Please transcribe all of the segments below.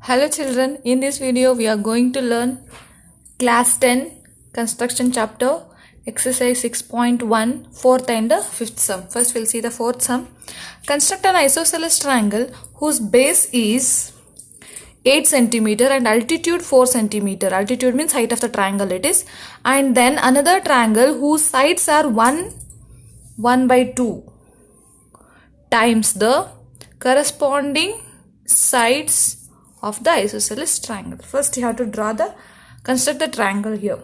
Hello children, in this video we are going to learn class 10 construction chapter exercise 6.1 fourth and the fifth sum. First we'll see the fourth sum. Construct an isosceles triangle whose base is 8 centimeter and altitude 4 centimeter. Altitude means height of the triangle it is. And then another triangle whose sides are 1 by 2 times the corresponding sides of the isosceles triangle. First you have to construct the triangle here.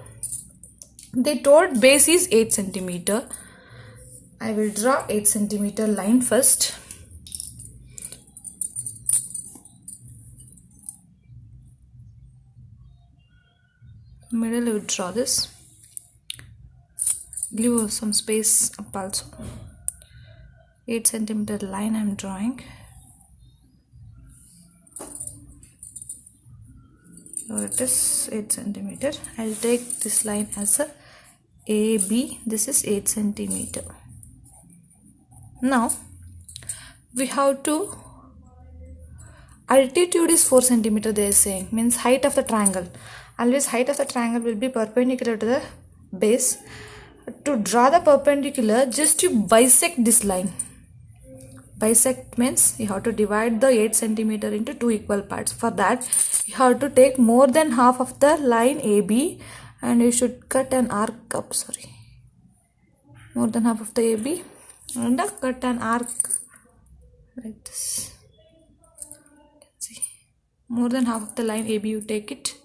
They told base is 8 centimeter. I will draw 8 centimeter line first. Middle I will draw this. Leave some space up also. 8 centimeter line I am drawing. Here it is 8 centimeter. I'll take this line as a AB. This is 8 centimeter. Now we have to altitude is 4 centimeter. They are saying means height of the triangle. Always height of the triangle will be perpendicular to the base. To draw the perpendicular, just you bisect this line. Bisect means you have to divide the 8 centimeter into two equal parts. For that you have to take more than half of the line AB and you should cut an arc up. More than half of the AB and cut an arc like this. See, more than half of the line AB you take it.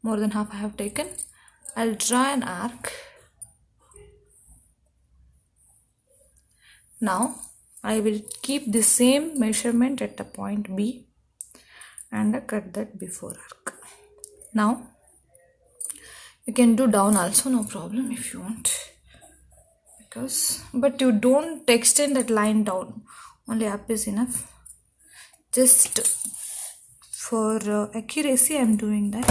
More than half I have taken. I'll draw an arc. Now I will keep the same measurement at the point B and cut that before arc. Now you can do down also, no problem if you want, but you don't extend that line down, only up is enough. Just for accuracy I am doing that.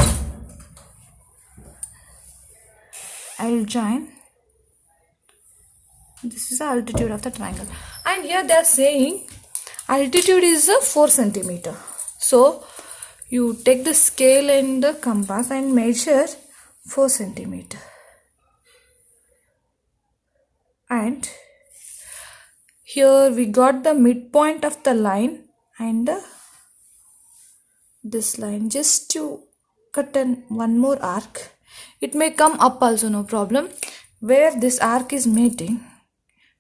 I will join. This is the altitude of the triangle, and here they are saying altitude is 4 centimeter. So you take the scale and the compass and measure 4 centimeter. And here we got the midpoint of the line and this line. Just to cut one more arc. It may come up also, no problem. Where this arc is meeting,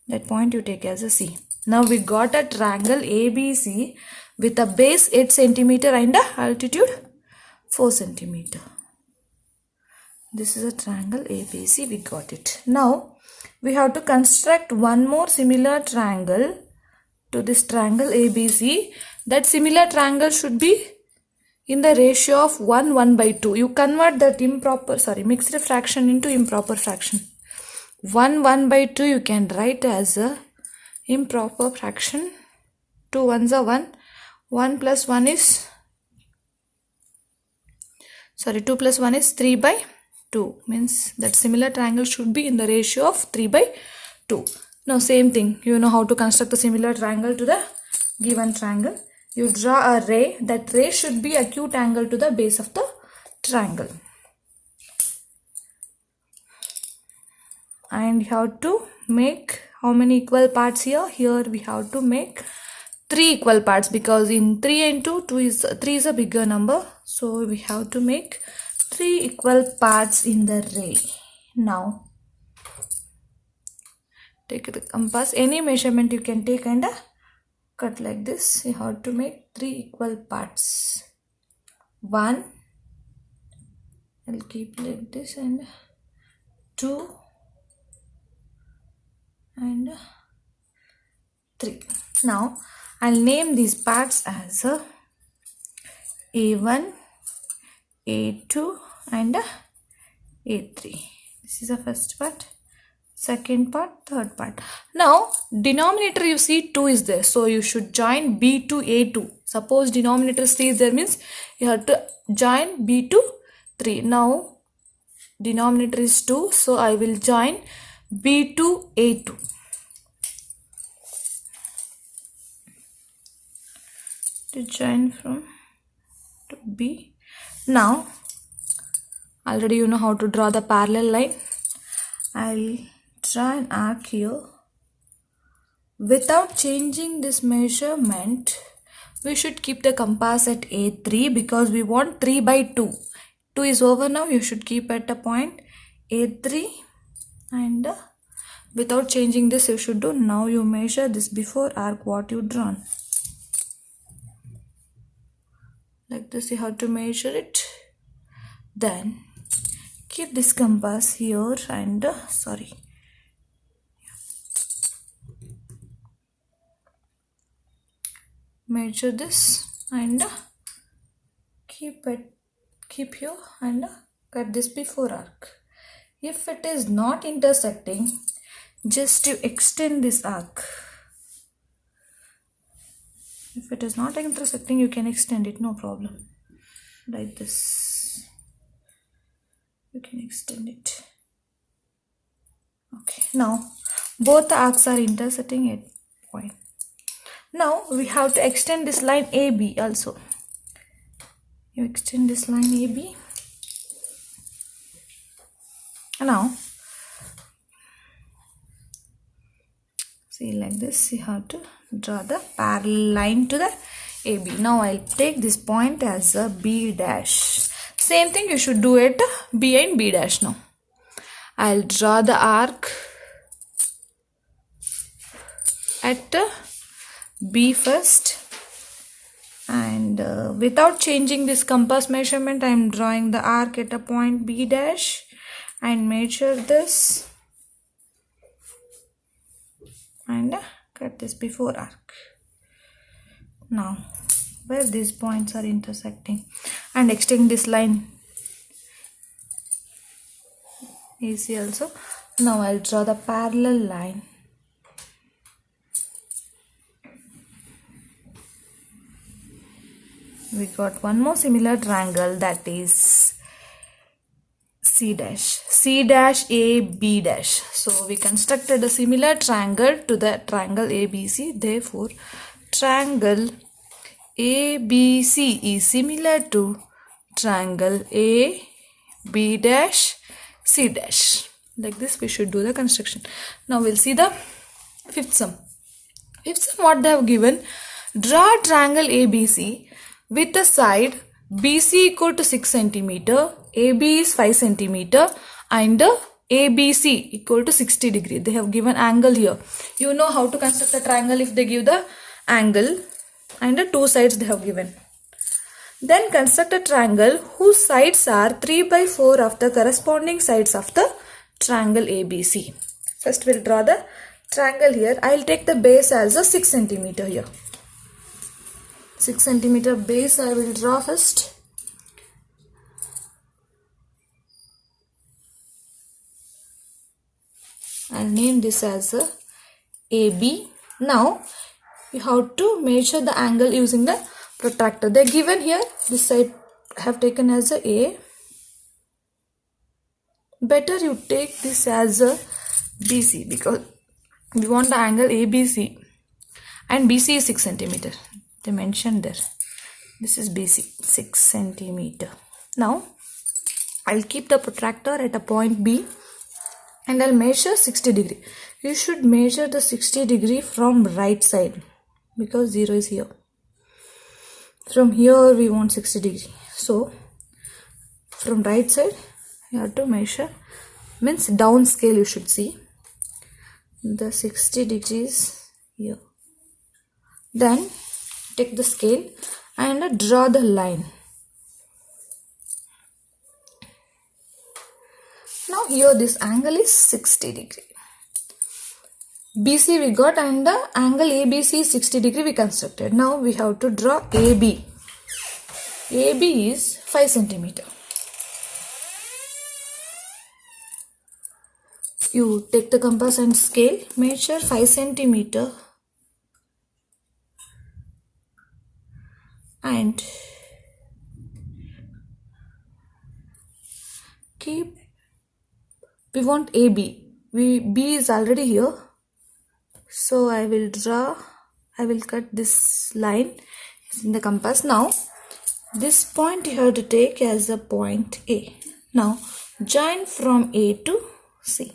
that point you take as a C. Now we got a triangle ABC with a base 8 centimeter and a altitude 4 centimeter. This is a triangle ABC, we got it. Now we have to construct one more similar triangle to this triangle ABC. That similar triangle should be in the ratio of 1 by 2. You convert that mixed fraction into improper fraction. 1 by 2 you can write as a improper fraction. 2 ones are 1. 1 plus 1 is 2 plus 1 is 3 by 2. Means that similar triangle should be in the ratio of 3 by 2. Now same thing, you know how to construct a similar triangle to the given triangle. You draw a ray. That ray should be acute angle to the base of the triangle. And you have to make how many equal parts here? Here we have to make 3 equal parts, because in 3 and 2, 3 is a bigger number. So we have to make 3 equal parts in the ray. Now take the compass. Any measurement you can take and cut like this. You have to make 3 equal parts. 1, I'll keep like this, and 2 and 3. Now I'll name these parts as A1, A2 and A3. This is the first part, second part, third part. Now denominator you see 2 is there, so you should join B to A2. Suppose denominator 3 is there, means you have to join B to 3. Now denominator is 2, so I will join B to A2. To join from to B. Now already you know how to draw the parallel line. I'll draw an arc here. Without changing this measurement, we should keep the compass at A3 because we want 3 by 2. 2 is over now. You should keep at a point A3 and without changing this you should do. Now you measure this before arc what you drawn. Like this you have to measure it. Then keep this compass here and measure this and keep here and cut this before arc. If it is not intersecting, just to extend this arc. If it is not intersecting, you can extend it, no problem. Like this. You can extend it. Okay, now both the arcs are intersecting at point. Now we have to extend this line AB also. You extend this line AB. Now see, like this you have to draw the parallel line to the AB. Now I'll take this point as a B dash. Same thing you should do at B and B dash now. I'll draw the arc at B first, and without changing this compass measurement I am drawing the arc at a point B dash and measure this and cut this before arc. Now where these points are intersecting and extend this line easy also. Now I'll draw the parallel line. We got one more similar triangle, that is C dash A B dash. So we constructed a similar triangle to the triangle ABC. Therefore triangle ABC is similar to triangle A B dash C dash. Like this we should do the construction. Now we'll see the fifth sum. Fifth sum, what they have given: draw triangle ABC with a side BC equal to 6 cm, AB is 5 cm and ABC equal to 60 degree. They have given angle here. You know how to construct a triangle if they give the angle and the two sides they have given. Then construct a triangle whose sides are 3 by 4 of the corresponding sides of the triangle ABC. First we'll draw the triangle here. I'll take the base as a 6 cm here. 6 cm base I will draw first. I'll name this as a AB. Now you have to measure the angle using the protractor. They are given here. This side I have taken as a. Better you take this as a BC because we want the angle ABC and BC is 6 cm. They mentioned there. This is BC, 6 cm. Now I'll keep the protractor at a point B and I'll measure 60 degree. You should measure the 60 degree from right side because 0 is here. From here we want 60 degree. So from right side you have to measure, means down scale you should see the 60 degrees here. Then take the scale and draw the line. Now here this angle is 60 degree. BC we got and the angle ABC is 60 degree we constructed. Now we have to draw AB. AB is 5 cm. You take the compass and scale, measure 5 cm and keep. We want AB. B is already here. So I will cut this line in the compass. Now This point you have to take as a point A. Now join from A to C.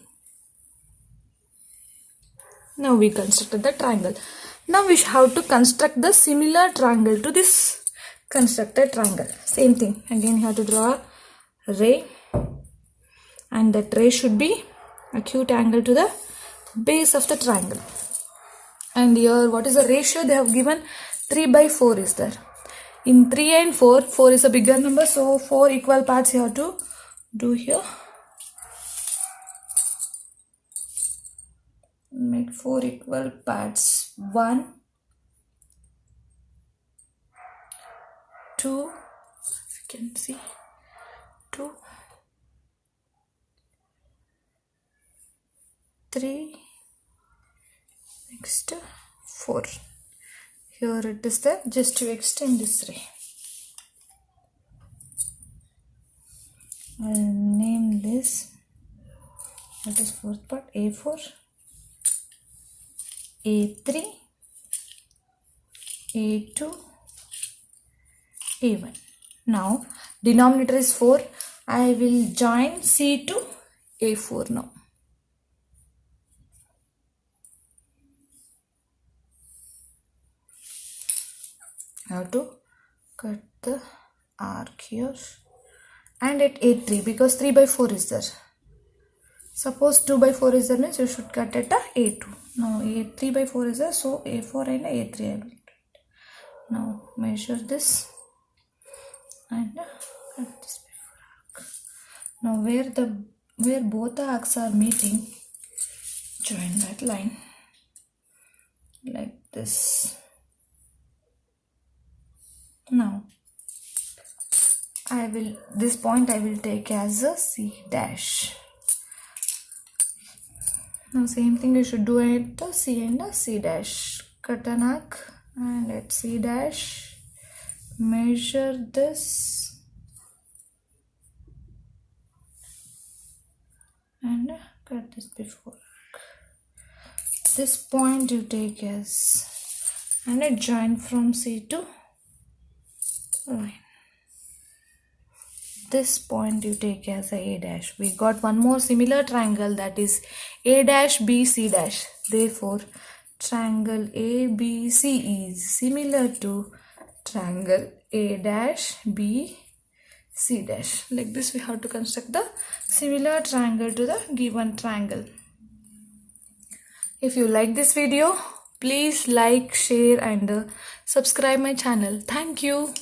Now we constructed the triangle. Now we have to construct the similar triangle to this constructed triangle. Same thing. Again you have to draw a ray, and that ray should be acute angle to the base of the triangle. And here what is the ratio they have given? 3/4 is there. In 3 and 4, 4 is a bigger number, so 4 equal parts you have to do here. Make 4 equal parts. 1, 2, you can see 2, 3, next 4. Here it is there, just to extend this ray. I'll name this, what is fourth part? A4, A3, A2, A1. Now denominator is 4. I will join C to A4 now. I have to cut the arc here and at A3, because 3/4 is there. Suppose 2/4 is there, means you should cut at A2. Now A3/4 is there, so A4 and A3 I will do it. Now measure this and cut this before arc. Now where both the arcs are meeting, join that line like this. Now this point I will take as a C dash. Now same thing you should do at the C and the C dash. Cut an arc and at C dash measure this and cut this before arc. This point you take as and a join from C to line. This point you take as a dash. We got one more similar triangle, that is A dash B C dash. Therefore triangle ABC is similar to triangle A dash B C dash. Like this we have to construct the similar triangle to the given triangle. If you like this video, please like, share and subscribe my channel. Thank you.